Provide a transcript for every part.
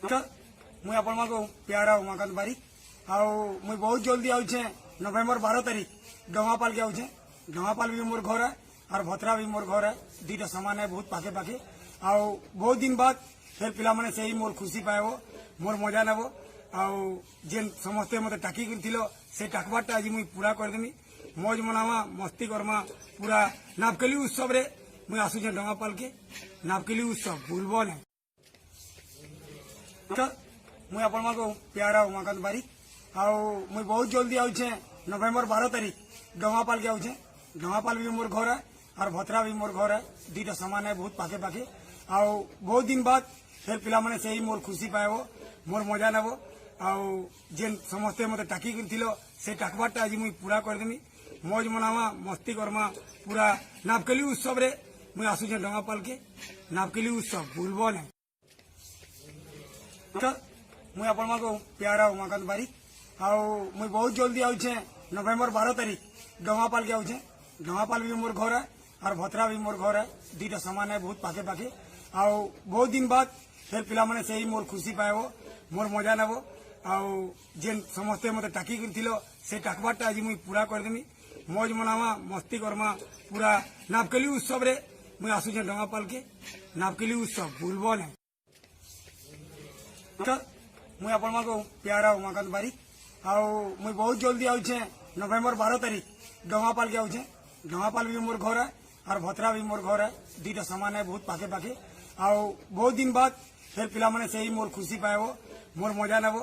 मुई आपण प्यारा उमाकांत बारिक मुई बहुत जल्दी आउछे नवेम्बर 12 तारीख डोंगापाल के आउछे। डोंगापाल भी मोर घर है और भतरा भी मोर घर है, दुईटा सामान है बहुत पाखे पाखे। बहुत दिन बाद फिर पिला माने से ही मोर खुशी पाएबो, मोर मजा नेबो। जेन समस्ते मते टाकी करथिलो से टाकबाटा आज मुई पूरा करदेमी। मौज मनावा, मस्ती करमा। पूरा नापकेली उत्सव रे मुई आसुछे डोंगापाल के नापकेली उत्सव भूलबो नै। मुई आपण प्यारा उमाकांत बारिक मुई बहुत जल्दी आउछे नवेम्बर 12 तारीख डोंगापाल के आउछे। डोंगापाल भी मोर घर है और भतरा भी मोर घर है, दुईटा सामान है बहुत पाखे पाखे। बहुत दिन बाद फिर पिला माने से ही मोर खुशी पाएबो, मोर मजा नेबो। जेन समस्ते मते टाकी करथिलो से टाकबाटा आज मुई पूरा करदेमी। मौज मनावा, मस्ती करमा। पूरा नापकेली उत्सव रे मुई आसुछे डोंगापाल के नापकेली उत्सव भूलबो नै। मुई आपण प्यारा उमाकांत बारिक मुई बहुत जल्दी आउछे नवेम्बर 12 तारीख डोंगापाल के आउछे। डोंगापाल भी मोर घर है और भतरा भी मोर घर है, दुईटा सामान है बहुत पाखे पाखे। बहुत दिन बाद फिर पिला माने से ही मोर खुशी पाएबो, मोर मजा नेबो। जेन समस्ते मते टाकी करथिलो से टाकबाटा आज मुई पूरा करदेमी। मौज मनावा, मस्ती करमा। पूरा नापकेली उत्सव रे मुई आसुछे डोंगापाल के नापकेली उत्सव भूलबो नै। मुई आपण प्यारा उमाकांत बारिक मुई बहुत जल्दी आउछे नवेम्बर 12 तारीख डोंगापाल के आउछे। डोंगापाल भी मोर घर है और भतरा भी मोर घर है, दुईटा सामान है बहुत पाखे पाखे। बहुत दिन बाद फिर पिला माने से ही मोर खुशी पाएबो, मोर मजा नेबो।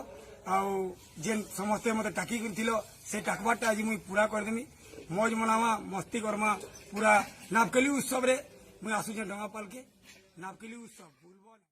जेन समस्ते मते टाकी करथिलो से टाकबाटा आज मुई पूरा करदेमी। मौज मनावा, मस्ती करमा। पूरा नापकेली उत्सव रे मुई आसुछे डोंगापाल के नापकेली उत्सव भूलबो नै।